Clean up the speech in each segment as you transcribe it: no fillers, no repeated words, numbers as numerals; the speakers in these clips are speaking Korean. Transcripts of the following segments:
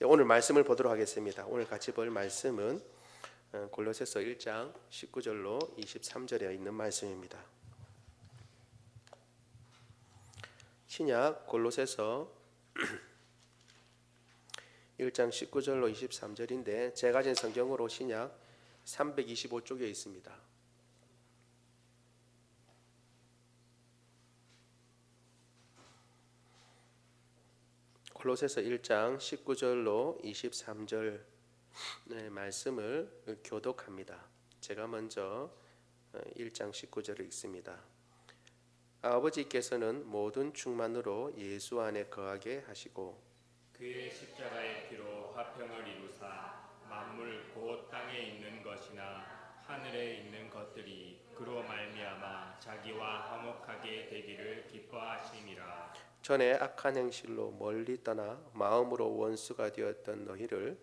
오늘 말씀을 보도록 하겠습니다. 오늘 같이 볼 말씀은 골로새서 1장 19절로 23절에 있는 말씀입니다. 신약 골로새서 1장 19절로 23절인데 제가 가진 성경으로 신약 325쪽에 있습니다. 골로새서 1장 19절로 23절 말씀을 교독합니다. 제가 먼저 1장 19절을 읽습니다. 아버지께서는 모든 충만으로 예수 안에 거하게 하시고 그의 십자가의 피로 화평을 이루사 만물 곧 땅에 있는 것이나 하늘에 있는 것들이 그로 말미암아 자기와 화목하게 되기를 기뻐하심이라. 전에 악한 행실로 멀리 떠나 마음으로 원수가 되었던 너희를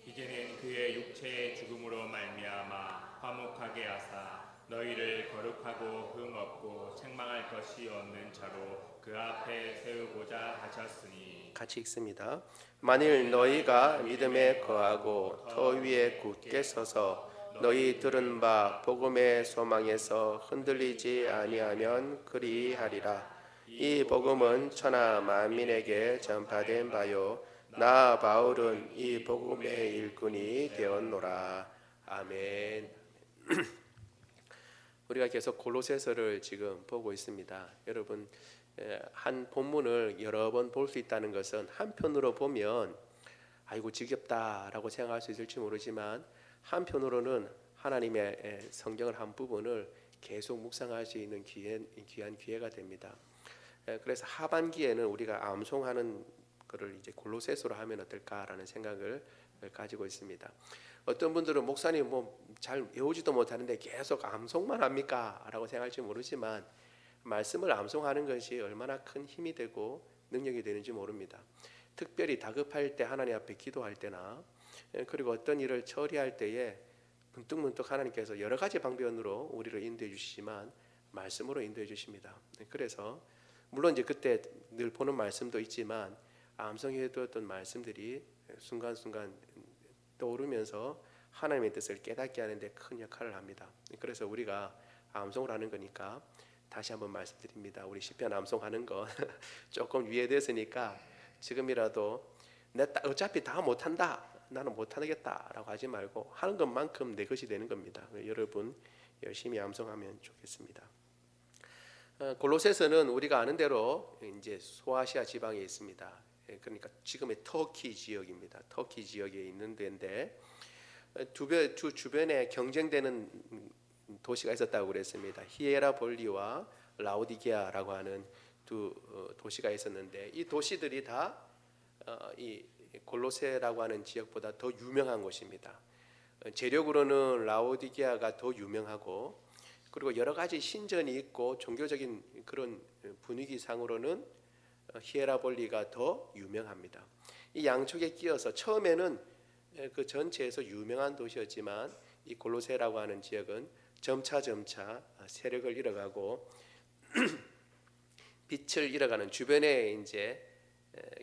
이제는 그의 육체의 죽음으로 말미암아 화목하게 하사 너희를 거룩하고 흠없고 책망할 것이 없는 자로 그 앞에 세우고자 하셨으니. 같이 읽습니다. 만일 너희가 믿음에 거하고 터 위에 굳게 서서 너희 들은 바 복음의 소망에서 흔들리지 아니하면 그리하리라. 이 복음은 천하 만민에게 전파된 바요 나 바울은 이 복음의 일꾼이 되었노라. 아멘. 우리가 계속 골로새서를 지금 보고 있습니다. 여러분, 한 본문을 여러 번 볼 수 있다는 것은 한편으로 보면 아이고 지겹다라고 생각할 수 있을지 모르지만 한편으로는 하나님의 성경을 한 부분을 계속 묵상할 수 있는 귀한 기회가 됩니다. 그래서 하반기에는 우리가 암송하는 것을 이제 골로새서로 하면 어떨까라는 생각을 가지고 있습니다. 어떤 분들은 목사님 잘 외우지도 못하는데 계속 암송만 합니까? 라고 생각할지 모르지만 말씀을 암송하는 것이 얼마나 큰 힘이 되고 능력이 되는지 모릅니다. 특별히 다급할 때 하나님 앞에 기도할 때나 그리고 어떤 일을 처리할 때에 문득문득 하나님께서 여러 가지 방편으로 우리를 인도해 주시지만 말씀으로 인도해 주십니다. 그래서 물론 이제 그때 늘 보는 말씀도 있지만 암송해 두었던 말씀들이 순간순간 떠오르면서 하나님의 뜻을 깨닫게 하는 데 큰 역할을 합니다. 그래서 우리가 암송을 하는 거니까 다시 한번 말씀드립니다. 우리 시편 암송하는 거 조금 위에됐으니까 지금이라도 어차피 다 못한다, 나는 못하겠다라고 하지 말고 하는 것만큼 내 것이 되는 겁니다. 여러분 열심히 암송하면 좋겠습니다. 골로새서는 우리가 아는 대로 이제 소아시아 지방에 있습니다. 그러니까 지금의 터키 지역입니다. 터키 지역에 있는 데인데 두 주변에 경쟁되는 도시가 있었다고 그랬습니다. 히에라볼리와 라오디게아라고 하는 두 도시가 있었는데 이 도시들이 다 이 골로새라고 하는 지역보다 더 유명한 곳입니다. 재력으로는 라오디게아가 더 유명하고 그리고 여러 가지 신전이 있고 종교적인 그런 분위기상으로는 히에라볼리가 더 유명합니다. 이 양쪽에 끼어서 처음에는 그 전체에서 유명한 도시였지만 이 골로새라고 하는 지역은 점차 세력을 잃어가고 빛을 잃어가는 주변에 이제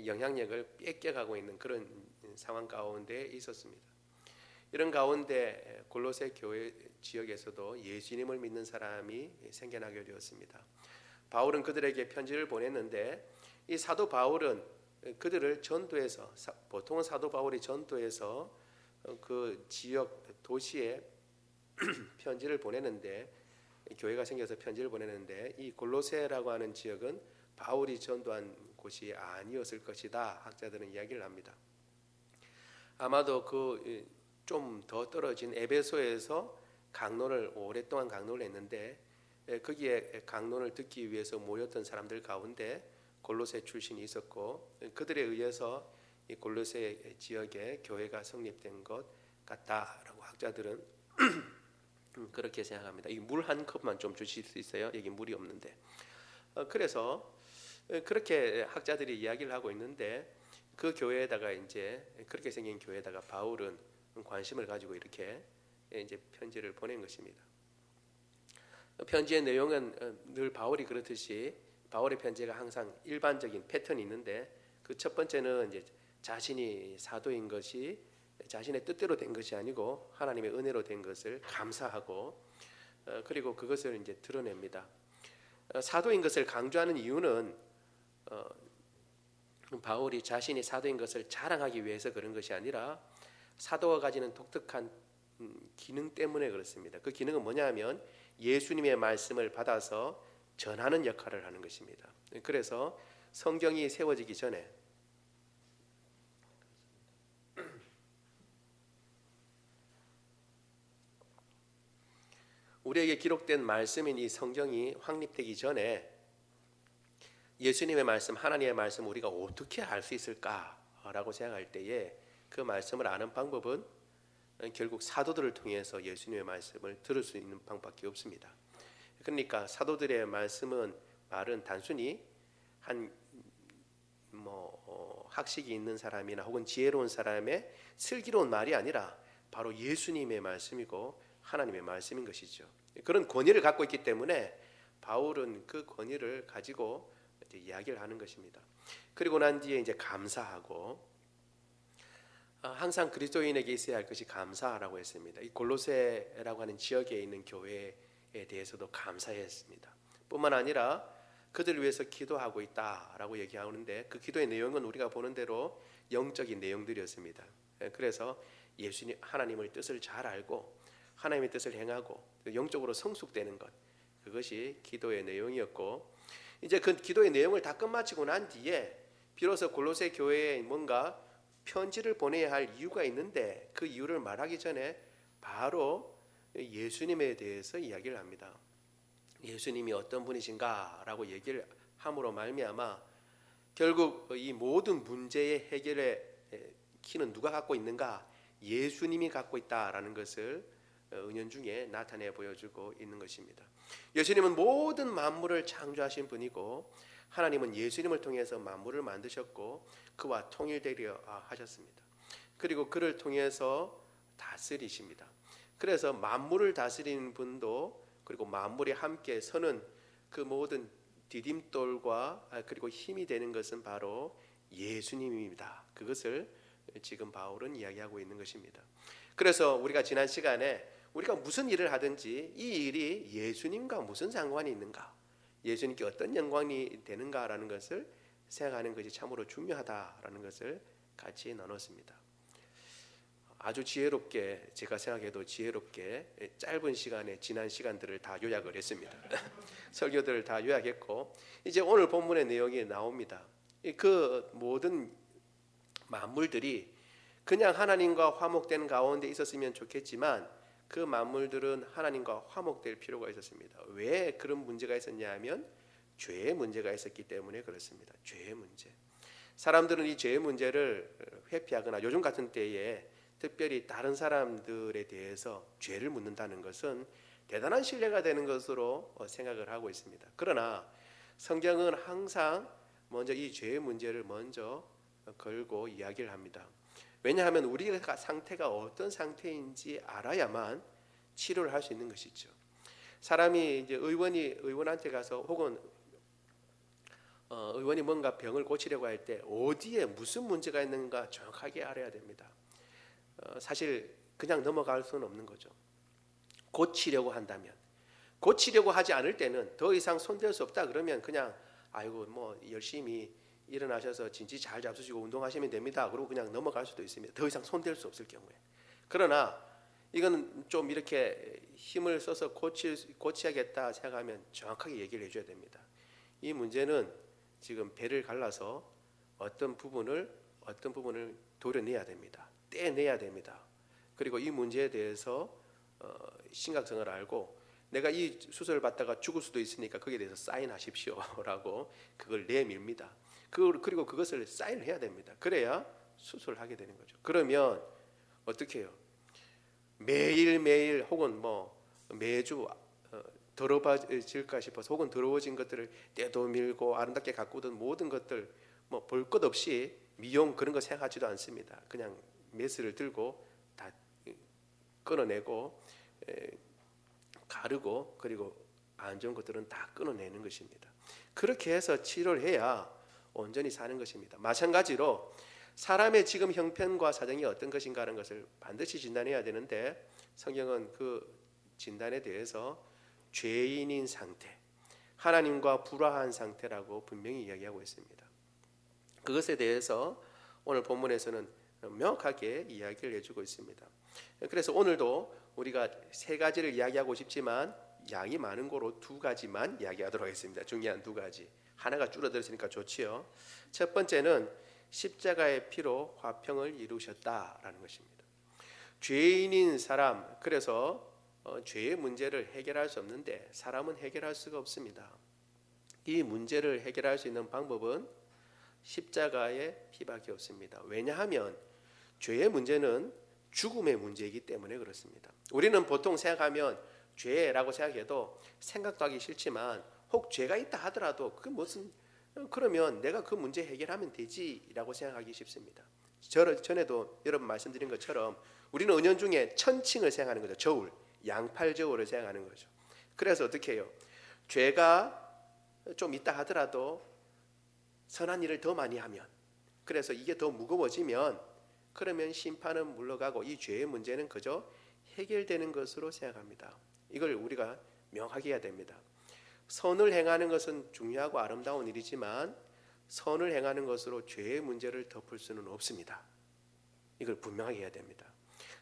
영향력을 뺏겨가고 있는 그런 상황 가운데 있었습니다. 이런 가운데 골로새 교회 지역에서도 예수님을 믿는 사람이 생겨나게 되었습니다. 바울은 그들에게 편지를 보냈는데 이 사도 바울은 그들을 전도해서 보통은 사도 바울이 전도해서 그 지역 도시에 편지를 보내는데 교회가 생겨서 편지를 보내는데 이 골로새라고 하는 지역은 바울이 전도한 곳이 아니었을 것이다. 학자들은 이야기를 합니다. 아마도 그 좀 더 떨어진 에베소에서 오랫동안 강론을 했는데 거기에 강론을 듣기 위해서 모였던 사람들 가운데 골로새 출신이 있었고 그들에 의해서 이 골로새 지역에 교회가 성립된 것 같다라고 학자들은 그렇게 생각합니다. 이 물 한 컵만 좀 주실 수 있어요? 여기 물이 없는데. 그래서 그렇게 학자들이 이야기를 하고 있는데 그 교회에다가 이제 그렇게 생긴 교회에다가 바울은 관심을 가지고 이렇게 이제 편지를 보낸 것입니다. 편지의 내용은 늘 바울이 그렇듯이 바울의 편지가 항상 일반적인 패턴이 있는데 그 첫 번째는 이제 자신이 사도인 것이 자신의 뜻대로 된 것이 아니고 하나님의 은혜로 된 것을 감사하고 그리고 그것을 이제 드러냅니다. 사도인 것을 강조하는 이유는 바울이 자신이 사도인 것을 자랑하기 위해서 그런 것이 아니라 사도가 가지는 독특한 기능 때문에 그렇습니다. 그 기능은 뭐냐면 예수님의 말씀을 받아서 전하는 역할을 하는 것입니다. 그래서 성경이 세워지기 전에 우리에게 기록된 말씀인 이 성경이 확립되기 전에 예수님의 말씀, 하나님의 말씀 우리가 어떻게 알 수 있을까라고 생각할 때에 그 말씀을 아는 방법은 결국 사도들을 통해서 예수님의 말씀을 들을 수 있는 방법밖에 없습니다. 그러니까 사도들의 말은 단순히 한 학식이 있는 사람이나 혹은 지혜로운 사람의 슬기로운 말이 아니라 바로 예수님의 말씀이고 하나님의 말씀인 것이죠. 그런 권위를 갖고 있기 때문에 바울은 그 권위를 가지고 이제 이야기를 하는 것입니다. 그리고 난 뒤에 이제 감사하고 항상 그리스도인에게 있어야 할 것이 감사라고 했습니다. 이 골로새라고 하는 지역에 있는 교회에 대해서도 감사했습니다. 뿐만 아니라 그들을 위해서 기도하고 있다라고 얘기하는데 그 기도의 내용은 우리가 보는 대로 영적인 내용들이었습니다. 그래서 예수님 하나님의 뜻을 잘 알고 하나님의 뜻을 행하고 영적으로 성숙되는 것, 그것이 기도의 내용이었고, 이제 그 기도의 내용을 다 끝마치고 난 뒤에 비로소 골로새 교회에 뭔가 편지를 보내야 할 이유가 있는데 그 이유를 말하기 전에 바로 예수님에 대해서 이야기를 합니다. 예수님이 어떤 분이신가라고 얘기를 함으로 말미암아 결국 이 모든 문제의 해결의 키는 누가 갖고 있는가? 예수님이 갖고 있다라는 것을 은연중에 나타내 보여주고 있는 것입니다. 예수님은 모든 만물을 창조하신 분이고 하나님은 예수님을 통해서 만물을 만드셨고 그와 통일되려 하셨습니다. 그리고 그를 통해서 다스리십니다. 그래서 만물을 다스리는 분도 그리고 만물이 함께 서는 그 모든 디딤돌과 그리고 힘이 되는 것은 바로 예수님입니다. 그것을 지금 바울은 이야기하고 있는 것입니다. 그래서 우리가 지난 시간에 우리가 무슨 일을 하든지 이 일이 예수님과 무슨 상관이 있는가, 예수님께 어떤 영광이 되는가라는 것을 생각하는 것이 참으로 중요하다라는 것을 같이 나눴습니다. 아주 지혜롭게, 제가 생각해도 지혜롭게 짧은 시간에 지난 시간들을 다 요약을 했습니다. 설교들을 다 요약했고 이제 오늘 본문의 내용이 나옵니다. 그 모든 만물들이 그냥 하나님과 화목되는 가운데 있었으면 좋겠지만 그 만물들은 하나님과 화목될 필요가 있었습니다. 왜 그런 문제가 있었냐 하면 죄의 문제가 있었기 때문에 그렇습니다. 죄의 문제. 사람들은 이 죄의 문제를 회피하거나 요즘 같은 때에 특별히 다른 사람들에 대해서 죄를 묻는다는 것은 대단한 신뢰가 되는 것으로 생각을 하고 있습니다. 그러나 성경은 항상 먼저 이 죄의 문제를 먼저 걸고 이야기를 합니다. 왜냐하면 우리가 상태가 어떤 상태인지 알아야만 치료를 할 수 있는 것이죠. 사람이 이제 의원한테 가서 혹은 의원이 뭔가 병을 고치려고 할 때 어디에 무슨 문제가 있는가 정확하게 알아야 됩니다. 사실 그냥 넘어갈 수는 없는 거죠. 고치려고 한다면, 고치려고 하지 않을 때는 더 이상 손댈 수 없다 그러면 그냥 아이고 뭐 열심히 일어나셔서 진지 잘 잡수시고 운동하시면 됩니다. 그리고 그냥 넘어갈 수도 있습니다. 더 이상 손댈 수 없을 경우에. 그러나 이거는 좀 이렇게 힘을 써서 고치야겠다 생각하면 정확하게 얘기를 해줘야 됩니다. 이 문제는 지금 배를 갈라서 어떤 부분을 도려내야 됩니다. 떼내야 됩니다. 그리고 이 문제에 대해서 심각성을 알고 내가 이 수술을 받다가 죽을 수도 있으니까 거기에 대해서 사인하십시오라고 그걸 내밉니다. 그리고 그것을 사인을 해야 됩니다. 그래야 수술을 하게 되는 거죠. 그러면 어떻게 해요? 매일매일 혹은 매주 더러워질까 싶어서 혹은 더러워진 것들을 떼도 밀고 아름답게 가꾸던 모든 것들 볼 것 없이 미용 그런 거 생각하지도 않습니다. 그냥 메스를 들고 다 끊어내고 가르고 그리고 안 좋은 것들은 다 끊어내는 것입니다. 그렇게 해서 치료를 해야 온전히 사는 것입니다. 마찬가지로 사람의 지금 형편과 사정이 어떤 것인가 하는 것을 반드시 진단해야 되는데 성경은 그 진단에 대해서 죄인인 상태, 하나님과 불화한 상태라고 분명히 이야기하고 있습니다. 그것에 대해서 오늘 본문에서는 명확하게 이야기를 해주고 있습니다. 그래서 오늘도 우리가 세 가지를 이야기하고 싶지만 양이 많은 거로 두 가지만 이야기하도록 하겠습니다. 중요한 두 가지. 하나가 줄어들었으니까 좋지요. 첫 번째는 십자가의 피로 화평을 이루셨다라는 것입니다. 죄인인 사람, 그래서 죄의 문제를 해결할 수 없는데 사람은 해결할 수가 없습니다. 이 문제를 해결할 수 있는 방법은 십자가의 피밖에 없습니다. 왜냐하면 죄의 문제는 죽음의 문제이기 때문에 그렇습니다. 우리는 보통 생각하면 죄라고 생각해도 생각도 하기 싫지만 혹 죄가 있다 하더라도 그 무슨 그러면 내가 그 문제 해결하면 되지라고 생각하기 쉽습니다. 전에도 여러분 말씀드린 것처럼 우리는 은연중에 천칭을 생각하는 거죠. 저울, 양팔 저울을 생각하는 거죠. 그래서 어떻게 해요? 죄가 좀 있다 하더라도 선한 일을 더 많이 하면, 그래서 이게 더 무거워지면 그러면 심판은 물러가고 이 죄의 문제는 그저 해결되는 것으로 생각합니다. 이걸 우리가 명확하게 해야 됩니다. 선을 행하는 것은 중요하고 아름다운 일이지만 선을 행하는 것으로 죄의 문제를 덮을 수는 없습니다. 이걸 분명하게 해야 됩니다.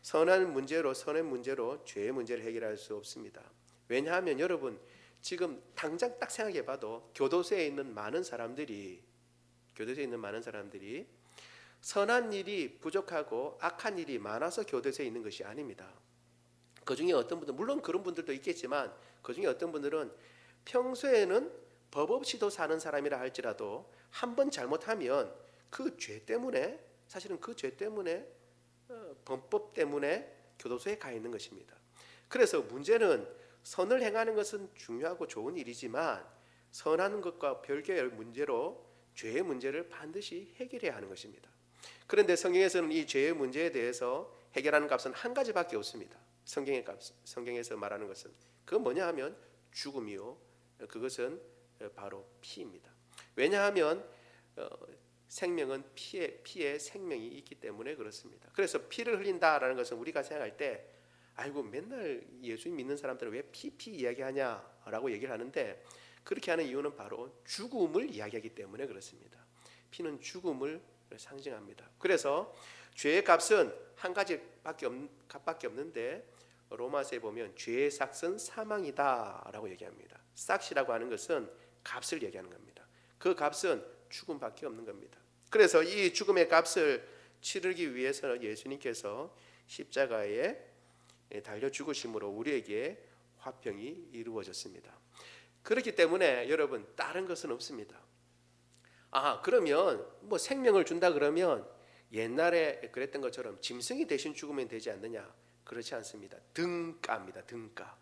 선한 문제로, 선의 문제로 죄의 문제를 해결할 수 없습니다. 왜냐하면 여러분 지금 당장 딱 생각해 봐도 교도소에 있는 많은 사람들이 선한 일이 부족하고 악한 일이 많아서 교도소에 있는 것이 아닙니다. 그 중에 어떤 분들, 물론 그런 분들도 있겠지만 그 중에 어떤 분들은 평소에는 법 없이도 사는 사람이라 할지라도 한 번 잘못하면 그 죄 때문에, 사실은 그 죄 때문에 범법 때문에 교도소에 가 있는 것입니다. 그래서 문제는 선을 행하는 것은 중요하고 좋은 일이지만 선하는 것과 별개의 문제로 죄의 문제를 반드시 해결해야 하는 것입니다. 그런데 성경에서는 이 죄의 문제에 대해서 해결하는 값은 한 가지밖에 없습니다. 성경에서 말하는 것은 그건 뭐냐 하면 죽음이요, 그것은 바로 피입니다. 왜냐하면 생명은 피에 생명이 있기 때문에 그렇습니다. 그래서 피를 흘린다라는 것은 우리가 생각할 때 아이고 맨날 예수님 믿는 사람들은 왜 피 이야기하냐라고 얘기를 하는데 그렇게 하는 이유는 바로 죽음을 이야기하기 때문에 그렇습니다. 피는 죽음을 상징합니다. 그래서 죄의 값은 한 가지밖에 없는데 로마서에 보면 죄의 삭은 사망이다라고 얘기합니다. 삭이라고 하는 것은 값을 얘기하는 겁니다. 그 값은 죽음밖에 없는 겁니다. 그래서 이 죽음의 값을 치르기 위해서 예수님께서 십자가에 달려 죽으심으로 우리에게 화평이 이루어졌습니다. 그렇기 때문에 여러분 다른 것은 없습니다. 그러면 뭐 생명을 준다 그러면 옛날에 그랬던 것처럼 짐승이 대신 죽으면 되지 않느냐? 그렇지 않습니다. 등가입니다. 등가.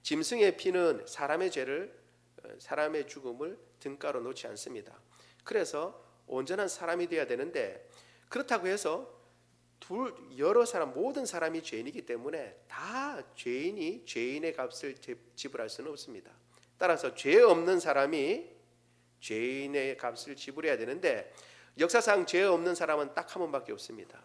짐승의 피는 사람의 죽음을 등가로 놓지 않습니다. 그래서 온전한 사람이 되어야 되는데 그렇다고 해서 여러 사람, 모든 사람이 죄인이기 때문에 다 죄인이 죄인의 값을 지불할 수는 없습니다. 따라서 죄 없는 사람이 죄인의 값을 지불해야 되는데 역사상 죄 없는 사람은 딱 한 번밖에 없습니다.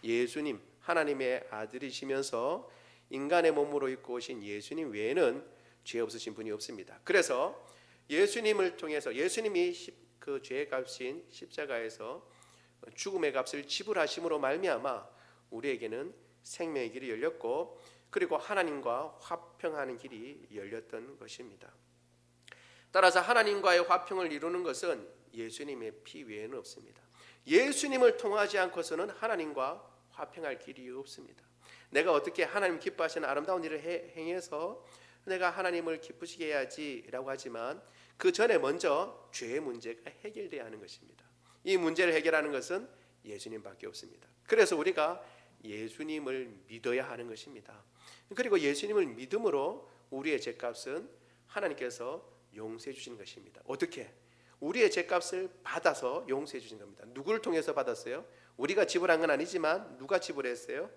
예수님, 하나님의 아들이시면서 인간의 몸으로 입고 오신 예수님 외에는 죄 없으신 분이 없습니다. 그래서 예수님을 통해서 예수님이 그 죄의 값인 십자가에서 죽음의 값을 지불하심으로 말미암아 우리에게는 생명의 길이 열렸고 그리고 하나님과 화평하는 길이 열렸던 것입니다. 따라서 하나님과의 화평을 이루는 것은 예수님의 피 외에는 없습니다. 예수님을 통하지 않고서는 하나님과 화평할 길이 없습니다. 내가 어떻게 하나님 기뻐하시는 아름다운 일을 행해서 내가 하나님을 기쁘시게 해야지라고 하지만 그 전에 먼저 죄의 문제가 해결돼야 하는 것입니다. 이 문제를 해결하는 것은 예수님밖에 없습니다. 그래서 우리가 예수님을 믿어야 하는 것입니다. 그리고 예수님을 믿음으로 우리의 죄값은 하나님께서 용서해 주시는 것입니다. 어떻게? 우리의 죄값을 받아서 용서해 주신 겁니다. 누구를 통해서 받았어요? 우리가 지불한 건 아니지만 누가 지불했어요?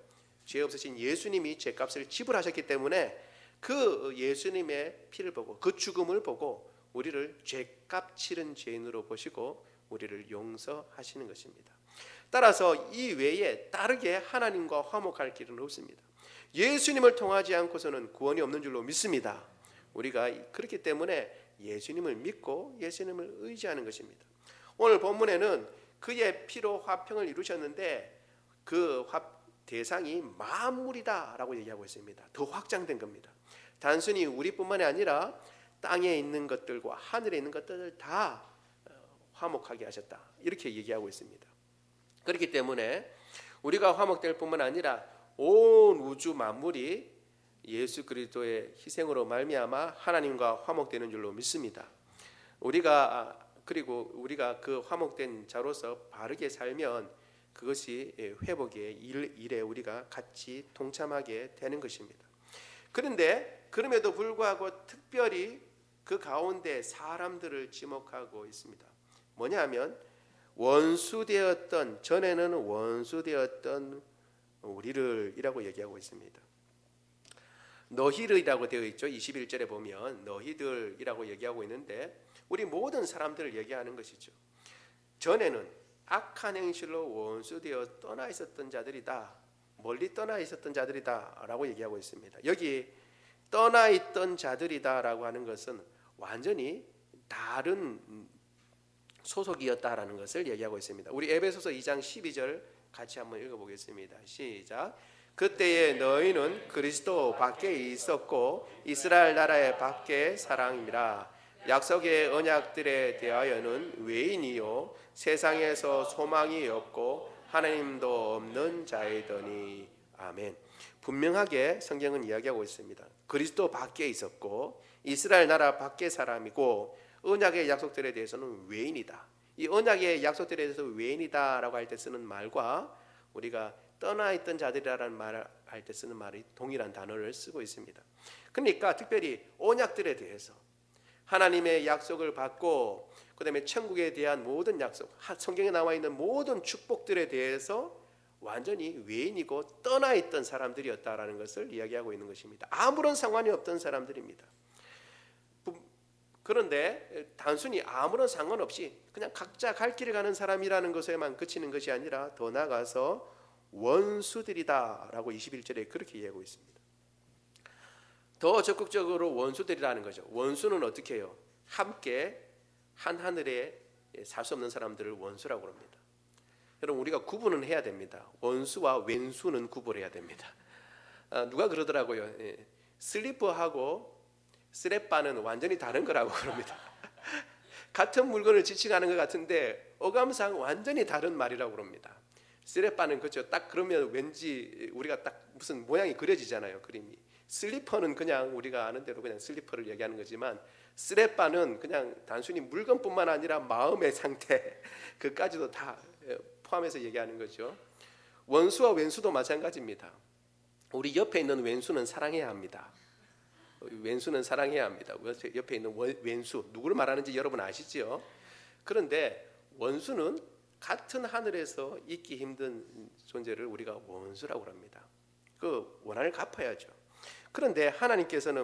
죄 없으신 예수님이 죄값을 지불하셨기 때문에 그 예수님의 피를 보고 그 죽음을 보고 우리를 죄값 치른 죄인으로 보시고 우리를 용서하시는 것입니다. 따라서 이 외에 다르게 하나님과 화목할 길은 없습니다. 예수님을 통하지 않고서는 구원이 없는 줄로 믿습니다. 우리가 그렇기 때문에 예수님을 믿고 예수님을 의지하는 것입니다. 오늘 본문에는 그의 피로 화평을 이루셨는데 그 대상이 만물이다라고 얘기하고 있습니다. 더 확장된 겁니다. 단순히 우리뿐만이 아니라 땅에 있는 것들과 하늘에 있는 것들을 다 화목하게 하셨다, 이렇게 얘기하고 있습니다. 그렇기 때문에 우리가 화목될 뿐만 아니라 온 우주 만물이 예수 그리스도의 희생으로 말미암아 하나님과 화목되는 줄로 믿습니다. 그리고 우리가 그 화목된 자로서 바르게 살면 그것이 회복의 일에 우리가 같이 동참하게 되는 것입니다. 그런데 그럼에도 불구하고 특별히 그 가운데 사람들을 지목하고 있습니다. 뭐냐면 전에는 원수되었던 우리를이라고 얘기하고 있습니다. 너희들이라고 되어 있죠. 21절에 보면 너희들이라고 얘기하고 있는데 우리 모든 사람들을 얘기하는 것이죠. 전에는 악한 행실로 원수되어 떠나 있었던 자들이다, 멀리 떠나 있었던 자들이다 라고 얘기하고 있습니다. 여기 떠나 있던 자들이다 라고 하는 것은 완전히 다른 소속이었다라는 것을 얘기하고 있습니다. 우리 에베소서 2장 12절 같이 한번 읽어보겠습니다. 시작. 그때에 너희는 그리스도 밖에 있었고 이스라엘 나라의 밖에 사람이라. 약속의 언약들에 대하여는 외인이요 세상에서 소망이 없고 하나님도 없는 자이더니. 아멘. 분명하게 성경은 이야기하고 있습니다. 그리스도 밖에 있었고 이스라엘 나라 밖에 사람이고 언약의 약속들에 대해서는 외인이다. 이 언약의 약속들에 대해서 외인이다라고 할 때 쓰는 말과 우리가 떠나 있던 자들이라는 말을 할 때 쓰는 말이 동일한 단어를 쓰고 있습니다. 그러니까 특별히 언약들에 대해서 하나님의 약속을 받고 그다음에 천국에 대한 모든 약속, 성경에 나와 있는 모든 축복들에 대해서 완전히 외인이고 떠나 있던 사람들이었다라는 것을 이야기하고 있는 것입니다. 아무런 상관이 없던 사람들입니다. 그런데 단순히 아무런 상관없이 그냥 각자 갈 길을 가는 사람이라는 것에만 그치는 것이 아니라 더 나아가서 원수들이다라고 21절에 그렇게 이야기하고 있습니다. 더 적극적으로 원수들이라는 거죠. 원수는 어떻게 해요? 함께 한 하늘에 살 수 없는 사람들을 원수라고 합니다. 여러분, 우리가 구분은 해야 됩니다. 원수와 왼수는 구분해야 됩니다. 누가 그러더라고요. 슬리퍼하고 쓰레빠는 완전히 다른 거라고 그럽니다. 같은 물건을 지칭하는 것 같은데 어감상 완전히 다른 말이라고 그럽니다. 쓰레빠는 그렇죠. 딱 그러면 왠지 우리가 딱 무슨 모양이 그려지잖아요. 그림이. 슬리퍼는 그냥 우리가 아는 대로 그냥 슬리퍼를 얘기하는 거지만 쓰레빠는 그냥 단순히 물건뿐만 아니라 마음의 상태 그까지도 다 포함해서 얘기하는 거죠. 원수와 왼수도 마찬가지입니다. 우리 옆에 있는 왼수는 사랑해야 합니다. 왼수는 사랑해야 합니다. 옆에 있는 왼수 누구를 말하는지 여러분 아시죠? 그런데 원수는 같은 하늘에서 잊기 힘든 존재를 우리가 원수라고 합니다. 그 원한을 갚아야죠. 그런데 하나님께서는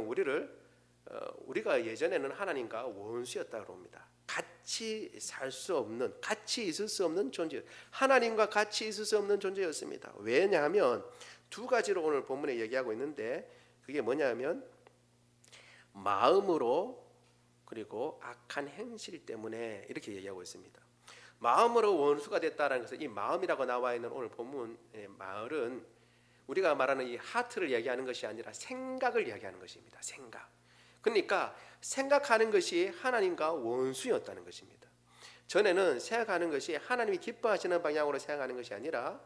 우리가 예전에는 하나님과 원수였다고 합니다. 같이 살 수 없는, 같이 있을 수 없는 존재, 하나님과 같이 있을 수 없는 존재였습니다. 왜냐하면 두 가지로 오늘 본문에 얘기하고 있는데 그게 뭐냐면 마음으로 그리고 악한 행실 때문에 이렇게 얘기하고 있습니다. 마음으로 원수가 됐다는 것은 이 마음이라고 나와 있는 오늘 본문의 말은 우리가 말하는 이 하트를 얘기하는 것이 아니라 생각을 이야기하는 것입니다. 생각. 그러니까 생각하는 것이 하나님과 원수였다는 것입니다. 전에는 생각하는 것이 하나님이 기뻐하시는 방향으로 생각하는 것이 아니라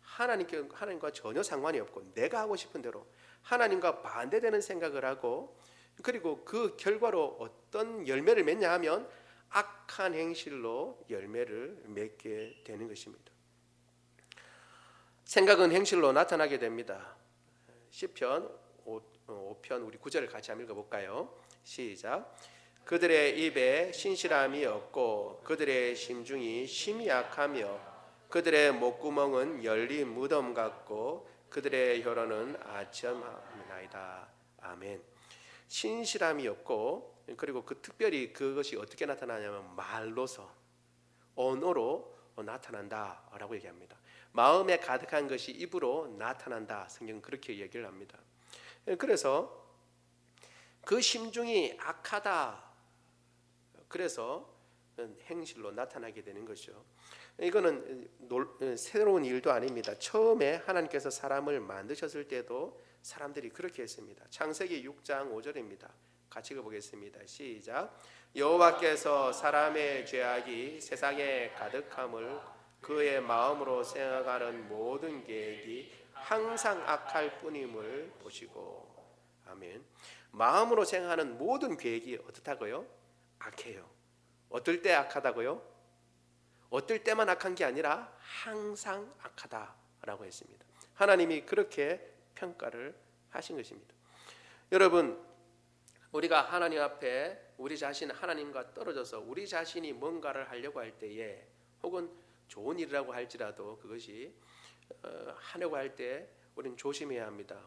하나님과 전혀 상관이 없고 내가 하고 싶은 대로 하나님과 반대되는 생각을 하고 그리고 그 결과로 어떤 열매를 맺냐 하면 악한 행실로 열매를 맺게 되는 것입니다. 생각은 행실로 나타나게 됩니다. 시편 5편 우리 9절을 같이 한번 읽어볼까요? 시작. 그들의 입에 신실함이 없고 그들의 심중이 심히 약하며 그들의 목구멍은 열린 무덤 같고 그들의 혀로는 아첨하나이다. 아멘. 신실함이 없고 그리고 특별히 그것이 어떻게 나타나냐면 말로서 언어로 나타난다라고 얘기합니다. 마음에 가득한 것이 입으로 나타난다. 성경은 그렇게 얘기를 합니다. 그래서 그 심중이 악하다. 그래서 행실로 나타나게 되는 것이죠. 이거는 새로운 일도 아닙니다. 처음에 하나님께서 사람을 만드셨을 때도 사람들이 그렇게 했습니다. 창세기 6장 5절입니다. 같이 읽어보겠습니다. 시작. 여호와께서 사람의 죄악이 세상에 가득함을 그의 마음으로 생각하는 모든 계획이 항상 악할 뿐임을 보시고. 아멘. 마음으로 생각하는 모든 계획이 어떻다고요? 악해요. 어떨 때 악하다고요? 어떨 때만 악한 게 아니라 항상 악하다라고 했습니다. 하나님이 그렇게 평가를 하신 것입니다. 여러분, 우리가 하나님 앞에 우리 자신 하나님과 떨어져서 우리 자신이 뭔가를 하려고 할 때에, 혹은 좋은 일이라고 할지라도 그것이 하려고 할 때 우리는 조심해야 합니다.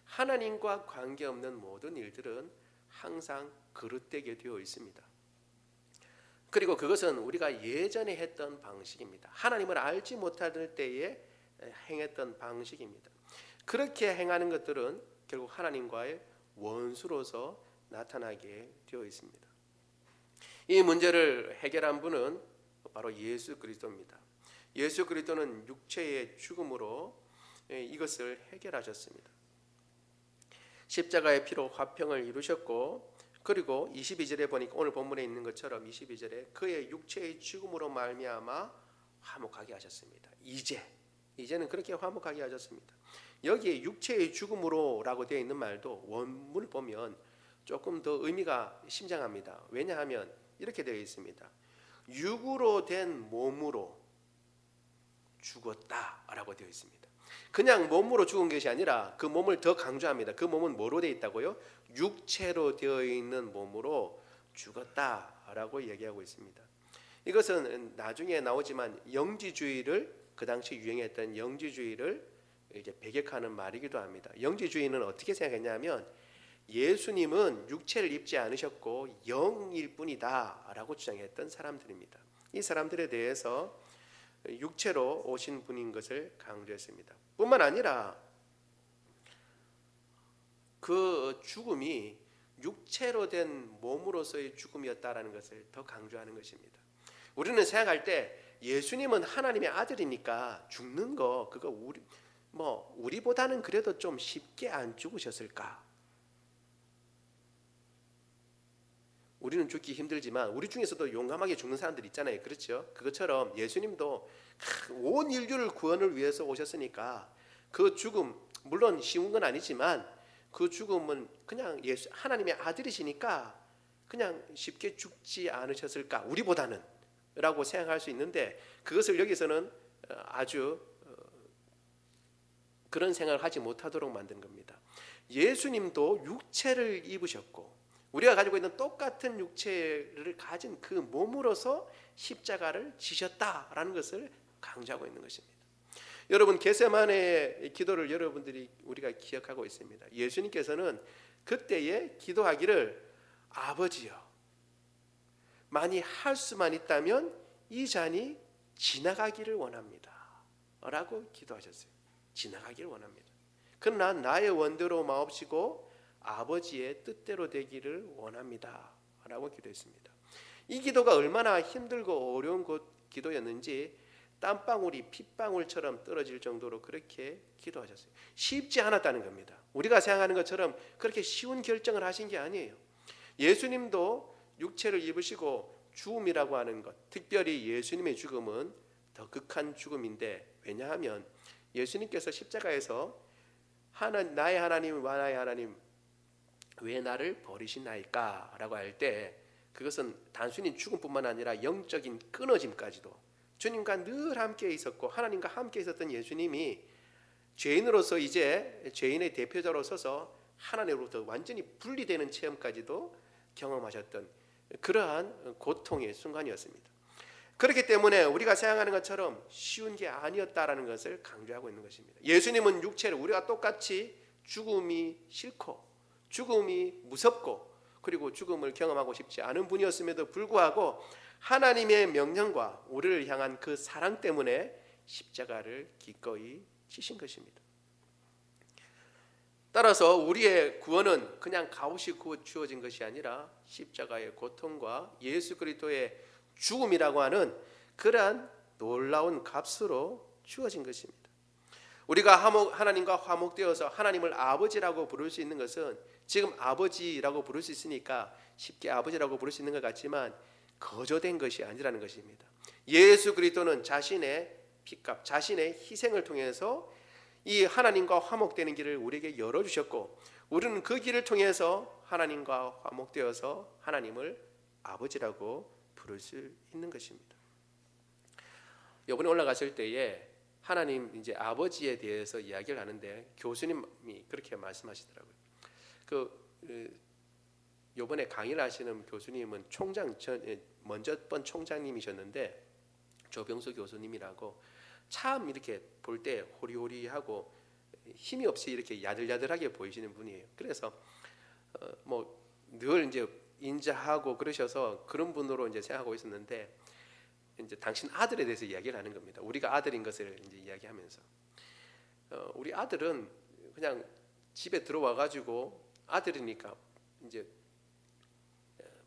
하나님과 관계없는 모든 일들은 항상 그릇되게 되어 있습니다. 그리고 그것은 우리가 예전에 했던 방식입니다. 하나님을 알지 못할 때에 행했던 방식입니다. 그렇게 행하는 것들은 결국 하나님과의 원수로서 나타나게 되어 있습니다. 이 문제를 해결한 분은 바로 예수 그리스도입니다. 예수 그리스도는 육체의 죽음으로 이것을 해결하셨습니다. 십자가의 피로 화평을 이루셨고, 그리고 22절에 보니까 오늘 본문에 있는 것처럼 22절에 그의 육체의 죽음으로 말미암아 화목하게 하셨습니다. 이제는 그렇게 화목하게 하셨습니다. 여기에 육체의 죽음으로라고 되어 있는 말도 원문을 보면 조금 더 의미가 심장합니다. 왜냐하면 이렇게 되어 있습니다. 육으로 된 몸으로 죽었다라고 되어 있습니다. 그냥 몸으로 죽은 것이 아니라 그 몸을 더 강조합니다. 그 몸은 뭐로 되어 있다고요? 육체로 되어 있는 몸으로 죽었다라고 얘기하고 있습니다. 이것은 나중에 나오지만 영지주의를, 그 당시 유행했던 영지주의를 이제 배격하는 말이기도 합니다. 영지주의는 어떻게 생각했냐면 예수님은 육체를 입지 않으셨고 영일 뿐이다라고 주장했던 사람들입니다. 이 사람들에 대해서 육체로 오신 분인 것을 강조했습니다. 뿐만 아니라 그 죽음이 육체로 된 몸으로서의 죽음이었다라는 것을 더 강조하는 것입니다. 우리는 생각할 때 예수님은 하나님의 아들이니까 죽는 거 그거 우리보다는 그래도 좀 쉽게 안 죽으셨을까? 우리는 죽기 힘들지만 우리 중에서도 용감하게 죽는 사람들 있잖아요. 그렇죠? 그것처럼 예수님도 온 인류를 구원을 위해서 오셨으니까 그 죽음, 물론 쉬운 건 아니지만 그 죽음은 그냥 하나님의 아들이시니까 그냥 쉽게 죽지 않으셨을까? 우리보다는 라고 생각할 수 있는데, 그것을 여기서는 아주 그런 생각을 하지 못하도록 만든 겁니다. 예수님도 육체를 입으셨고 우리가 가지고 있는 똑같은 육체를 가진 그 몸으로서 십자가를 지셨다라는 것을 강조하고 있는 것입니다. 여러분, 겟세마네 기도를 우리가 기억하고 있습니다. 예수님께서는 그때에 기도하기를 아버지여, 만이 할 수만 있다면 이 잔이 지나가기를 원합니다 라고 기도하셨어요. 지나가기를 원합니다. 그러나 나의 원대로 마옵시고 아버지의 뜻대로 되기를 원합니다 라고 기도했습니다. 이 기도가 얼마나 힘들고 어려운 기도였는지 땀방울이 핏방울처럼 떨어질 정도로 그렇게 기도하셨어요. 쉽지 않았다는 겁니다. 우리가 생각하는 것처럼 그렇게 쉬운 결정을 하신 게 아니에요. 예수님도 육체를 입으시고 죽음이라고 하는 것, 특별히 예수님의 죽음은 더 극한 죽음인데, 왜냐하면 예수님께서 십자가에서 나의 하나님, 나의 하나님 왜 나를 버리시나이까 라고 할 때 그것은 단순히 죽음뿐만 아니라 영적인 끊어짐까지도, 주님과 늘 함께 있었고 하나님과 함께 있었던 예수님이 죄인으로서 이제 죄인의 대표자로 서서 하나님으로부터 완전히 분리되는 체험까지도 경험하셨던 그러한 고통의 순간이었습니다. 그렇기 때문에 우리가 생각하는 것처럼 쉬운 게 아니었다라는 것을 강조하고 있는 것입니다. 예수님은 육체를, 우리가 똑같이 죽음이 싫고 죽음이 무섭고 그리고 죽음을 경험하고 싶지 않은 분이었음에도 불구하고 하나님의 명령과 우리를 향한 그 사랑 때문에 십자가를 기꺼이 지신 것입니다. 따라서 우리의 구원은 그냥 값없이 주어진 것이 아니라 십자가의 고통과 예수 그리스도의 죽음이라고 하는 그러한 놀라운 값으로 주어진 것입니다. 우리가 하나님과 화목되어서 하나님을 아버지라고 부를 수 있는 것은 지금 아버지라고 부를 수 있으니까 쉽게 아버지라고 부를 수 있는 것 같지만 거저된 것이 아니라는 것입니다. 예수 그리스도는 자신의 피값, 자신의 희생을 통해서 이 하나님과 화목되는 길을 우리에게 열어주셨고 우리는 그 길을 통해서 하나님과 화목되어서 하나님을 아버지라고 부를 수 있는 것입니다. 이번에 올라갔을 때에 하나님 이제 아버지에 대해서 이야기를 하는데 교수님이 그렇게 말씀하시더라고요. 이번에 강의를 하시는 교수님은 먼저 번 총장님이셨는데 조병수 교수님이라고 참 이렇게 볼 때 호리호리하고 힘이 없이 이렇게 야들야들하게 보이시는 분이에요. 그래서 뭐 늘 이제 인자하고 그러셔서 그런 분으로 이제 생각하고 있었는데 이제 당신 아들에 대해서 이야기를 하는 겁니다. 우리가 아들인 것을 이제 이야기하면서 우리 아들은 그냥 집에 들어와 가지고 아들이니까 이제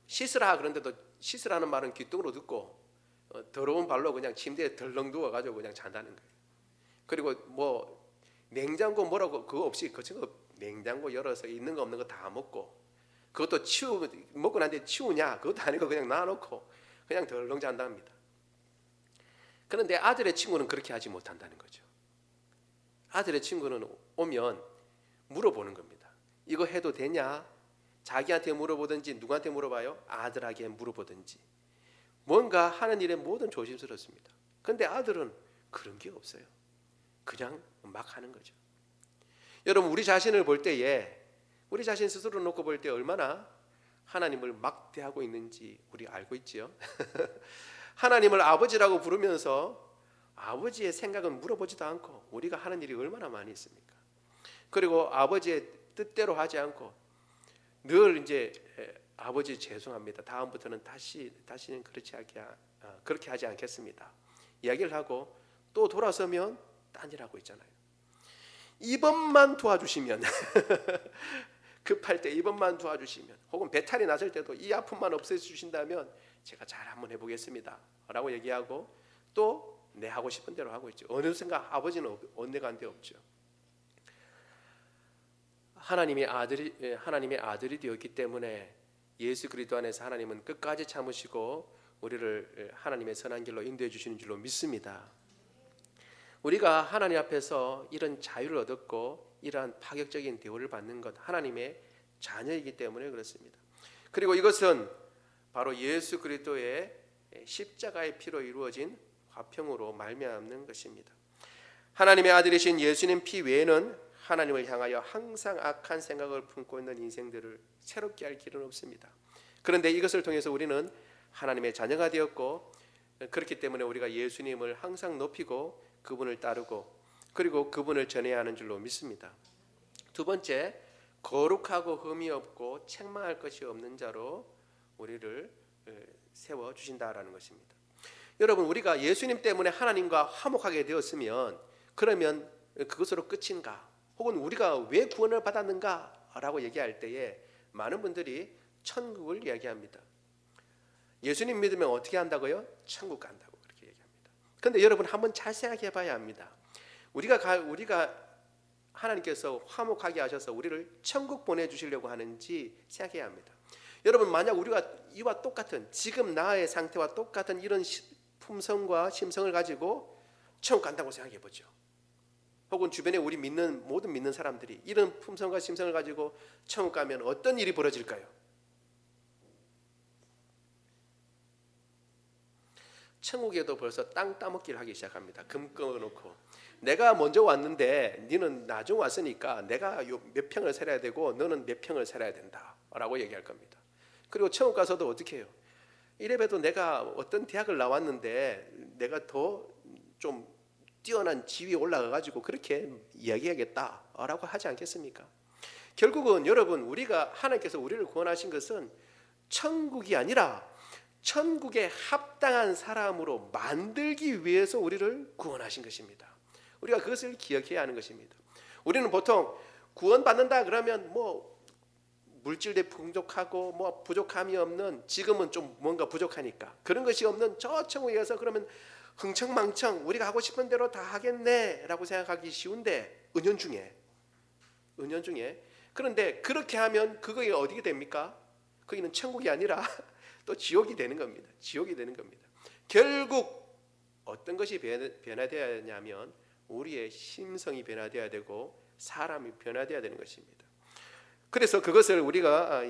씻으라 그런데도 씻으라는 말은 귀뚱으로 듣고 더러운 발로 그냥 침대에 덜렁 누워 가지고 그냥 잔다는 거예요. 그리고 뭐 냉장고 뭐라고 그거 없이 그 친구 냉장고 열어서 있는 거 없는 거 다 먹고 그것도 먹고 난 뒤에 치우냐 그것도 아니고 그냥 놔놓고 그냥 덜렁 잔답니다. 그런데 아들의 친구는 그렇게 하지 못한다는 거죠. 아들의 친구는 오면 물어보는 겁니다. 이거 해도 되냐? 자기한테 물어보든지 누구한테 물어봐요? 아들에게 물어보든지 뭔가 하는 일에 모든 조심스럽습니다. 그런데 아들은 그런 게 없어요. 그냥 막 하는 거죠. 여러분 우리 자신을 볼 때에 우리 자신 스스로 놓고 볼 때 얼마나 하나님을 막대하고 있는지 우리 알고 있지요. 하나님을 아버지라고 부르면서 아버지의 생각은 물어보지도 않고 우리가 하는 일이 얼마나 많이 있습니까? 그리고 아버지의 뜻대로 하지 않고 늘 이제 아버지 죄송합니다. 다음부터는 다시는 그렇게 하지 않겠습니다. 이야기를 하고 또 돌아서면 딴 일 하고 있잖아요. 이번만 도와주시면 급할 때 이번만 도와주시면 혹은 배탈이 났을 때도 이 아픔만 없애주신다면 제가 잘 한번 해보겠습니다 라고 얘기하고 또 내 하고 싶은 대로 하고 있죠. 어느 순간 아버지는 언내가 한 데 없죠. 하나님의 아들이 되었기 때문에 예수 그리스도 안에서 하나님은 끝까지 참으시고 우리를 하나님의 선한 길로 인도해 주시는 줄로 믿습니다. 우리가 하나님 앞에서 이런 자유를 얻었고 이러한 파격적인 대우를 받는 것 하나님의 자녀이기 때문에 그렇습니다. 그리고 이것은 바로 예수 그리스도의 십자가의 피로 이루어진 화평으로 말미암는 것입니다. 하나님의 아들이신 예수님 피 외에는 하나님을 향하여 항상 악한 생각을 품고 있는 인생들을 새롭게 할 길은 없습니다. 그런데 이것을 통해서 우리는 하나님의 자녀가 되었고 그렇기 때문에 우리가 예수님을 항상 높이고 그분을 따르고 그리고 그분을 전해야 하는 줄로 믿습니다. 두 번째, 거룩하고 흠이 없고 책망할 것이 없는 자로 우리를 세워주신다라는 것입니다. 여러분 우리가 예수님 때문에 하나님과 화목하게 되었으면 그러면 그것으로 끝인가? 혹은 우리가 왜 구원을 받았는가? 라고 얘기할 때에 많은 분들이 천국을 이야기합니다. 예수님 믿으면 어떻게 한다고요? 천국 간다고 그렇게 얘기합니다. 그런데 여러분 한번 잘 생각해 봐야 합니다. 우리가 하나님께서 화목하게 하셔서 우리를 천국 보내주시려고 하는지 생각해야 합니다. 여러분 만약 우리가 이와 똑같은 지금 나의 상태와 똑같은 이런 품성과 심성을 가지고 천국 간다고 생각해 보죠. 혹은 주변에 우리 모든 믿는 사람들이 이런 품성과 심성을 가지고 천국 가면 어떤 일이 벌어질까요? 천국에도 벌써 땅 따먹기를 하기 시작합니다. 금 꺼놓고 내가 먼저 왔는데 너는 나중 왔으니까 내가 몇 평을 살아야 되고 너는 몇 평을 살아야 된다 라고 얘기할 겁니다. 그리고 천국 가서도 어떻게 해요? 이래봬도 내가 어떤 대학을 나왔는데 내가 더 좀 뛰어난 지위에 올라가가지고 그렇게 이야기하겠다라고 하지 않겠습니까? 결국은 여러분, 우리가 하나님께서 우리를 구원하신 것은 천국이 아니라 천국에 합당한 사람으로 만들기 위해서 우리를 구원하신 것입니다. 우리가 그것을 기억해야 하는 것입니다. 우리는 보통 구원받는다 그러면 뭐 물질도 풍족하고 뭐 부족함이 없는, 지금은 좀 뭔가 부족하니까 그런 것이 없는 저 천국에 가서 그러면 흥청망청 우리가 하고 싶은 대로 다 하겠네 라고 생각하기 쉬운데, 은연중에 그런데 그렇게 하면 그거에 어디게 됩니까? 거기는 천국이 아니라 또 지옥이 되는 겁니다. 결국 어떤 것이 변화되어야 하냐면 우리의 심성이 변화되어야 되고 사람이 변화되어야 되는 것입니다. 그래서 그것을 우리가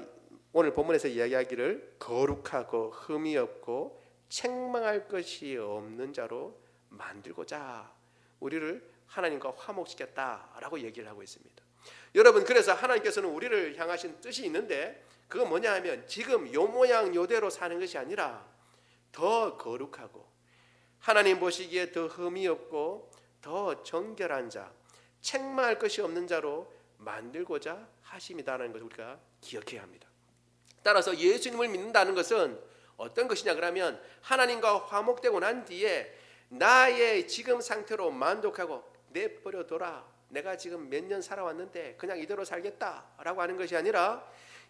오늘 본문에서 이야기하기를 거룩하고 흠이 없고 책망할 것이 없는 자로 만들고자 우리를 하나님과 화목시켰다라고 얘기를 하고 있습니다. 여러분, 그래서 하나님께서는 우리를 향하신 뜻이 있는데 그건 뭐냐 하면 지금 요 모양 요대로 사는 것이 아니라 더 거룩하고 하나님 보시기에 더 흠이 없고 더 정결한 자, 책망할 것이 없는 자로 만들고자 하심이다라는 것을 우리가 기억해야 합니다. 따라서 예수님을 믿는다는 것은 어떤 것이냐 그러면 하나님과 화목되고 난 뒤에 나의 지금 상태로 만족하고 내버려둬라, 내가 지금 몇 년 살아왔는데 그냥 이대로 살겠다라고 하는 것이 아니라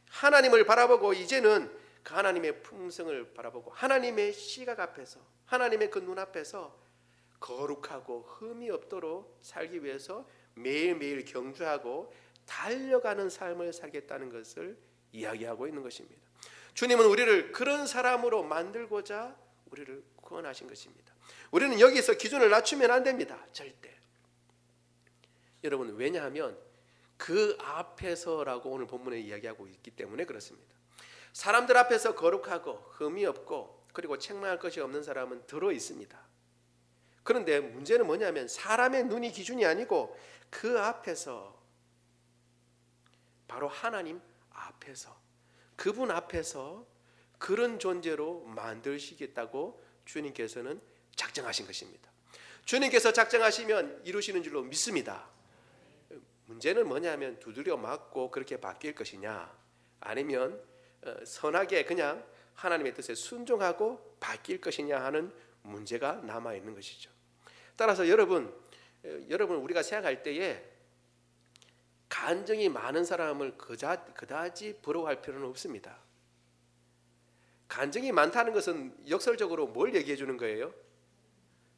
하나님을 바라보고 이제는 그 하나님의 품성을 바라보고 하나님의 시각 앞에서, 하나님의 그 눈앞에서 거룩하고 흠이 없도록 살기 위해서 매일매일 경주하고 달려가는 삶을 살겠다는 것을 이야기하고 있는 것입니다. 주님은 우리를 그런 사람으로 만들고자 우리를 구원하신 것입니다. 우리는 여기서 기준을 낮추면 안 됩니다. 절대. 여러분, 왜냐하면 그 앞에서라고 오늘 본문에 이야기하고 있기 때문에 그렇습니다. 사람들 앞에서 거룩하고 흠이 없고 그리고 책망할 것이 없는 사람은 들어 있습니다. 그런데 문제는 뭐냐면 사람의 눈이 기준이 아니고 그 앞에서, 바로 하나님 앞에서, 그분 앞에서 그런 존재로 만드시겠다고 주님께서는 작정하신 것입니다. 주님께서 작정하시면 이루시는 줄로 믿습니다. 문제는 뭐냐면 두드려 맞고 그렇게 바뀔 것이냐, 아니면 선하게 그냥 하나님의 뜻에 순종하고 바뀔 것이냐 하는 문제가 남아 있는 것이죠. 따라서 여러분 우리가 생각할 때에 간증이 많은 사람을 그다지 부러워할 필요는 없습니다. 간증이 많다는 것은 역설적으로 뭘 얘기해 주는 거예요?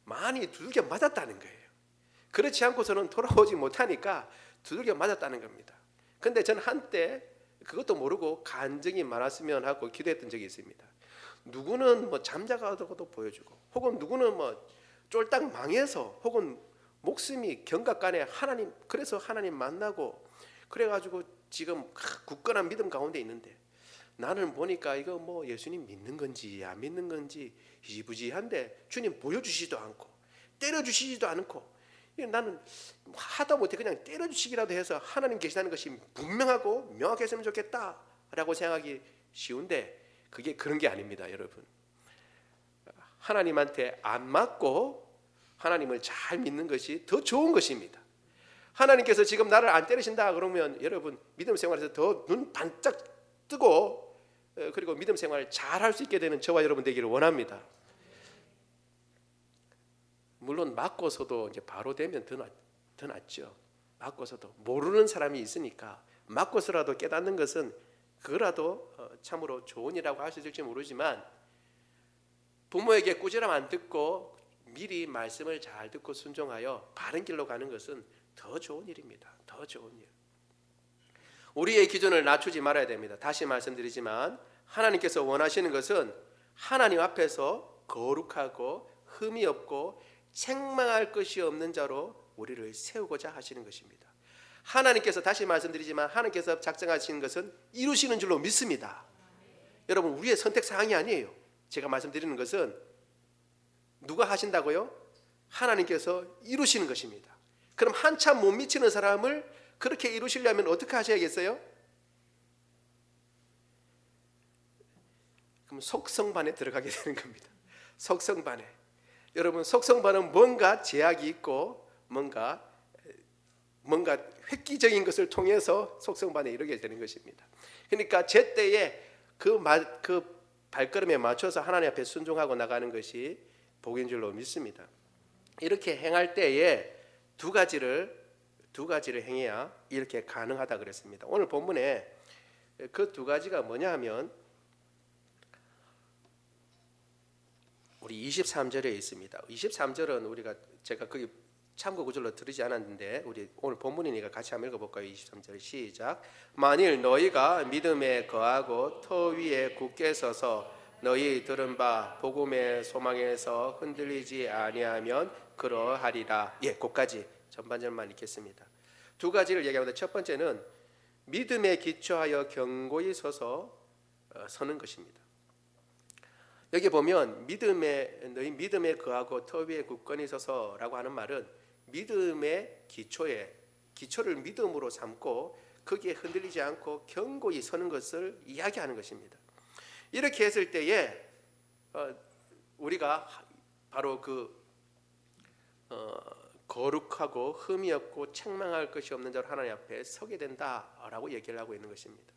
많이 두들겨 맞았다는 거예요. 그렇지 않고서는 돌아오지 못하니까 두들겨 맞았다는 겁니다. 근데 저는 한때 그것도 모르고 간증이 많았으면 하고 기도했던 적이 있습니다. 누구는 뭐 잠자가도 보여주고, 혹은 누구는 뭐 쫄딱 망해서, 혹은 목숨이 경각간에 하나님, 그래서 하나님 만나고 그래가지고 지금 굳건한 믿음 가운데 있는데, 나는 보니까 이거 뭐 예수님 믿는 건지 안 믿는 건지 희지부지한데 주님 보여주시지도 않고 때려주시지도 않고, 나는 하다 못해 그냥 때려주시기라도 해서 하나님 계시다는 것이 분명하고 명확했으면 좋겠다라고 생각하기 쉬운데 그게 그런 게 아닙니다. 여러분, 하나님한테 안 맞고 하나님을 잘 믿는 것이 더 좋은 것입니다. 하나님께서 지금 나를 안 때리신다 그러면 여러분 믿음 생활에서 더 눈 반짝 뜨고 그리고 믿음 생활을 잘 할 수 있게 되는 저와 여러분 되기를 원합니다. 물론 맞고서도 이제 바로 되면 더 낫죠. 맞고서도 모르는 사람이 있으니까 맞고서라도 깨닫는 것은 그거라도 참으로 좋은 일이라고 할 수 있을지 모르지만, 부모에게 꾸지람 안 듣고 미리 말씀을 잘 듣고 순종하여 바른 길로 가는 것은 더 좋은 일입니다. 더 좋은 일. 우리의 기준을 낮추지 말아야 됩니다. 다시 말씀드리지만 하나님께서 원하시는 것은 하나님 앞에서 거룩하고 흠이 없고 책망할 것이 없는 자로 우리를 세우고자 하시는 것입니다. 하나님께서, 다시 말씀드리지만 하나님께서 작정하시는 것은 이루시는 줄로 믿습니다. 여러분, 우리의 선택 사항이 아니에요. 제가 말씀드리는 것은 누가 하신다고요? 하나님께서 이루시는 것입니다. 그럼 한참 못 미치는 사람을 그렇게 이루시려면 어떻게 하셔야겠어요? 그럼 속성반에 들어가게 되는 겁니다. 속성반에. 여러분, 속성반은 뭔가 제약이 있고 뭔가 뭔가 획기적인 것을 통해서 속성반에 이르게 되는 것입니다. 그러니까 제때에 그 발걸음에 맞춰서 하나님 앞에 순종하고 나가는 것이 복인 줄로 믿습니다. 이렇게 행할 때에 두 가지를 행해야 이렇게 가능하다 그랬습니다. 오늘 본문에 그 두 가지가 뭐냐 하면 우리 23절에 있습니다. 23절은 제가 거기 참고 구절로 들으지 않았는데 우리 오늘 본문이니까 같이 한번 읽어볼까요? 23절 시작. 만일 너희가 믿음에 거하고 터 위에 굳게 서서 너희 들은 바 복음의 소망에서 흔들리지 아니하면 그러하리라. 예, 거기까지 전반절만 읽겠습니다. 두 가지를 얘기합니다. 첫 번째는 믿음에 기초하여 견고히 서서 서는 것입니다. 여기 보면 너희 믿음에 거하고 터 위에 굳건히 서서라고 하는 말은 믿음의 기초를 믿음으로 삼고 거기에 흔들리지 않고 견고히 서는 것을 이야기하는 것입니다. 이렇게 했을 때에 우리가 바로 거룩하고 흠이 없고 책망할 것이 없는 자로 하나님 앞에 서게 된다라고 얘기를 하고 있는 것입니다.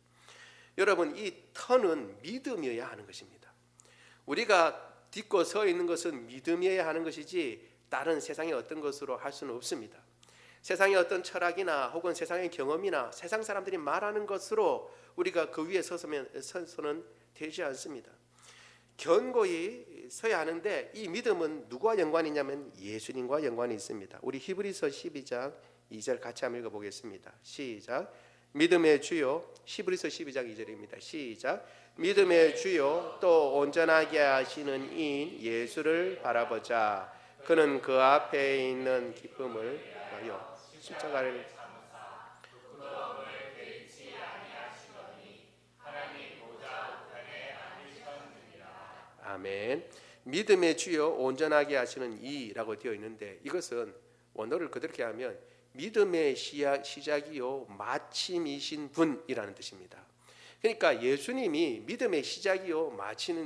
여러분, 이 터는 믿음이어야 하는 것입니다. 우리가 딛고 서 있는 것은 믿음이어야 하는 것이지 다른 세상의 어떤 것으로 할 수는 없습니다. 세상의 어떤 철학이나 혹은 세상의 경험이나 세상 사람들이 말하는 것으로 우리가 그 위에 서서는 되지 않습니다. 견고히 서야 하는데 이 믿음은 누구와 연관이 있냐면 예수님과 연관이 있습니다. 우리 히브리서 12장 2절 같이 한번 읽어보겠습니다. 시작. 믿음의 주요, 히브리서 12장 2절입니다. 시작. 믿음의 주요 또 온전하게 하시는 이인 예수를 바라보자. 그는 그 앞에 있는 기쁨을 위하여 십자가를 아멘. 믿음의 주요 온전하게 하시는 이라고 되어 있는데 이것은 원어를 그렇게 하면 믿음의 시작이요 마침이신 분이라는 뜻입니다. 그러니까 예수님이 믿음의 시작이요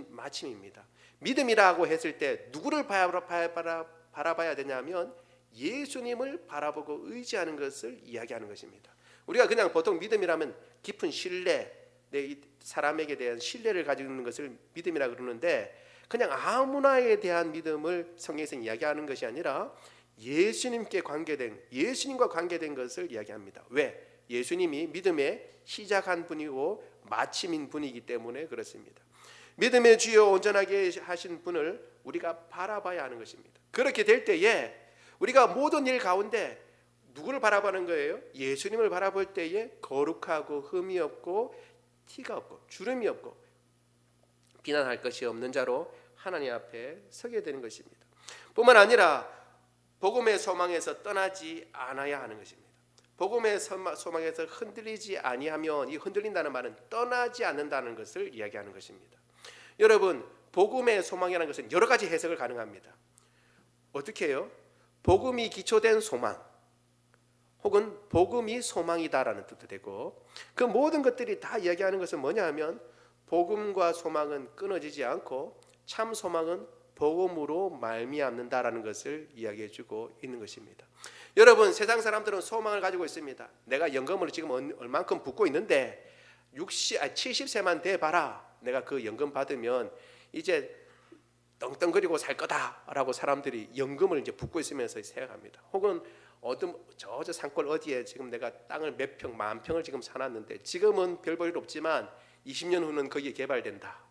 마침입니다. 믿음이라고 했을 때 누구를 바라봐야 되냐면 예수님을 바라보고 의지하는 것을 이야기하는 것입니다. 우리가 그냥 보통 믿음이라면 깊은 신뢰, 내 사람에게 대한 신뢰를 가지고 있는 것을 믿음이라고 그러는데 그냥 아무나에 대한 믿음을 성경에서 이야기하는 것이 아니라 예수님과 관계된 것을 이야기합니다. 왜? 예수님이 믿음의 시작한 분이고 마침인 분이기 때문에 그렇습니다. 믿음의 주요 온전하게 하신 분을 우리가 바라봐야 하는 것입니다. 그렇게 될 때에 우리가 모든 일 가운데 누구를 바라보는 거예요? 예수님을 바라볼 때에 거룩하고 흠이 없고 티가 없고 주름이 없고 비난할 것이 없는 자로 하나님 앞에 서게 되는 것입니다. 뿐만 아니라 복음의 소망에서 떠나지 않아야 하는 것입니다. 복음의 소망에서 흔들리지 아니하면 이 흔들린다는 말은 떠나지 않는다는 것을 이야기하는 것입니다. 여러분, 복음의 소망이라는 것은 여러 가지 해석을 가능합니다. 어떻게 해요? 복음이 기초된 소망 혹은 복음이 소망이다라는 뜻도 되고 그 모든 것들이 다 이야기하는 것은 뭐냐 하면 복음과 소망은 끊어지지 않고 참 소망은 복음으로 말미암는다라는 것을 이야기해주고 있는 것입니다. 여러분, 세상 사람들은 소망을 가지고 있습니다. 내가 연금을 지금 얼만큼 붓고 있는데 70세만 돼봐라. 내가 그 연금 받으면 이제 떵떵거리고 살 거다라고 사람들이 연금을 이제 붓고 있으면서 생각합니다. 혹은 저 산골 어디에 지금 내가 땅을 몇 평, 만 평을 지금 사놨는데 지금은 별 볼 일 없지만 20년 후는 거기에 개발된다.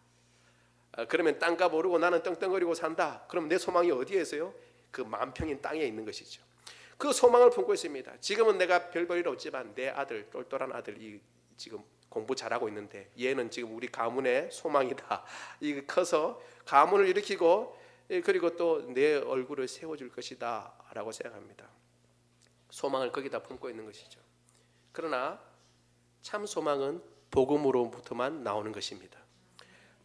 그러면 땅값 오르고 나는 떵떵거리고 산다. 그럼 내 소망이 어디에 있어요? 그 만 평인 땅에 있는 것이죠. 그 소망을 품고 있습니다. 지금은 내가 별 볼 일 없지만 내 아들, 똘똘한 아들이 지금 공부 잘하고 있는데 얘는 지금 우리 가문의 소망이다. 이 커서 가문을 일으키고 그리고 또 내 얼굴을 세워줄 것이다 라고 생각합니다. 소망을 거기다 품고 있는 것이죠. 그러나 참 소망은 복음으로부터만 나오는 것입니다.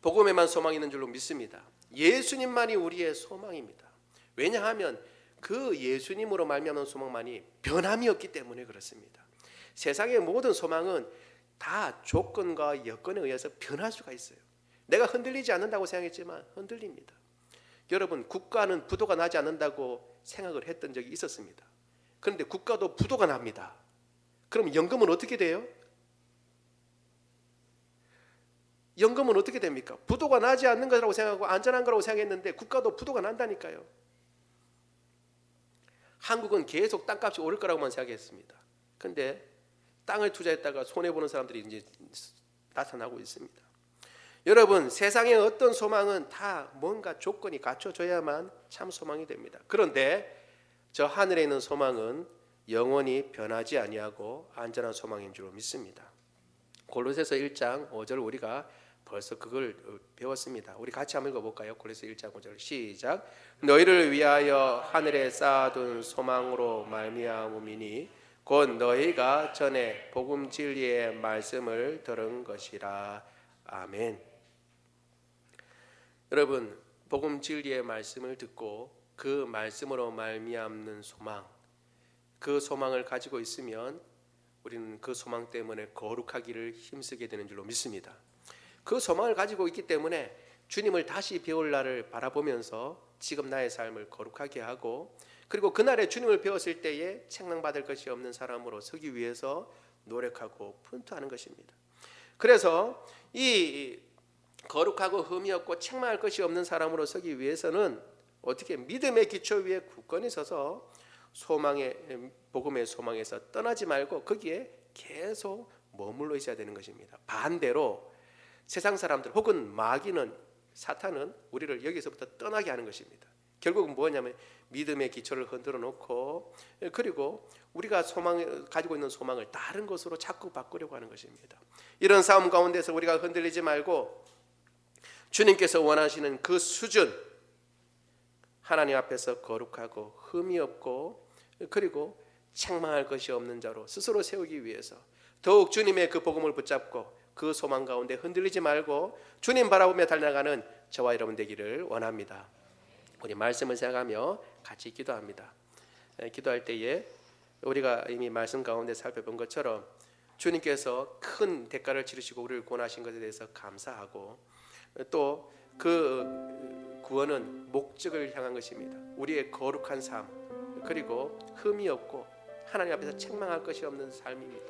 복음에만 소망이 있는 줄로 믿습니다. 예수님만이 우리의 소망입니다. 왜냐하면 그 예수님으로 말미암은 소망만이 변함이 없기 때문에 그렇습니다. 세상의 모든 소망은 다 조건과 여건에 의해서 변할 수가 있어요. 내가 흔들리지 않는다고 생각했지만 흔들립니다. 여러분, 국가는 부도가 나지 않는다고 생각을 했던 적이 있었습니다. 그런데 국가도 부도가 납니다. 그럼 연금은 어떻게 돼요? 연금은 어떻게 됩니까? 부도가 나지 않는 거라고 생각하고 안전한 거라고 생각했는데 국가도 부도가 난다니까요. 한국은 계속 땅값이 오를 거라고만 생각했습니다. 그런데 땅을 투자했다가 손해보는 사람들이 이제 나타나고 있습니다. 여러분, 세상의 어떤 소망은 다 뭔가 조건이 갖춰져야만 참 소망이 됩니다. 그런데 저 하늘에 있는 소망은 영원히 변하지 아니하고 안전한 소망인 줄 믿습니다. 골로새서 1장 5절 우리가 벌써 그걸 배웠습니다. 우리 같이 한번 읽어볼까요? 골로새 1장 5절 시작. 너희를 위하여 하늘에 쌓아둔 소망으로 말미암음이니 곧 너희가 전에 복음 진리의 말씀을 들은 것이라. 아멘. 여러분, 복음 진리의 말씀을 듣고 그 말씀으로 말미암는 소망, 그 소망을 가지고 있으면 우리는 그 소망 때문에 거룩하기를 힘쓰게 되는 줄로 믿습니다. 그 소망을 가지고 있기 때문에 주님을 다시 배울 날을 바라보면서 지금 나의 삶을 거룩하게 하고, 그리고 그날에 주님을 배웠을 때에 책망받을 것이 없는 사람으로 서기 위해서 노력하고 분투하는 것입니다. 그래서 이 거룩하고 흠이 없고 책망할 것이 없는 사람으로 서기 위해서는 어떻게 믿음의 기초 위에 굳건히 서서 소망의 복음의 소망에서 떠나지 말고 거기에 계속 머물러 있어야 되는 것입니다. 반대로 세상 사람들 혹은 마귀는, 사탄은 우리를 여기서부터 떠나게 하는 것입니다. 결국은 뭐냐면 믿음의 기초를 흔들어 놓고, 그리고 우리가 가지고 있는 소망을 다른 것으로 자꾸 바꾸려고 하는 것입니다. 이런 싸움 가운데서 우리가 흔들리지 말고 주님께서 원하시는 그 수준, 하나님 앞에서 거룩하고 흠이 없고 그리고 책망할 것이 없는 자로 스스로 세우기 위해서 더욱 주님의 그 복음을 붙잡고 그 소망 가운데 흔들리지 말고 주님 바라보며 달려가는 저와 여러분 되기를 원합니다. 우리 말씀을 생각하며 같이 기도합니다. 기도할 때에 우리가 이미 말씀 가운데 살펴본 것처럼 주님께서 큰 대가를 치르시고 우리를 구원하신 것에 대해서 감사하고, 또 그 구원은 목적을 향한 것입니다. 우리의 거룩한 삶, 그리고 흠이 없고 하나님 앞에서 책망할 것이 없는 삶입니다.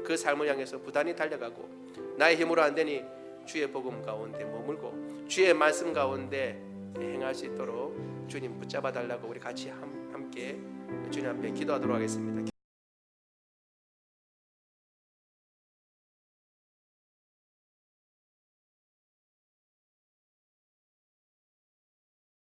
그 삶을 향해서 부단히 달려가고, 나의 힘으로 안 되니 주의 복음 가운데 머물고 주의 말씀 가운데 행할 수 있도록 주님 붙잡아 달라고 우리 같이 함께 주님 앞에 기도하도록 하겠습니다.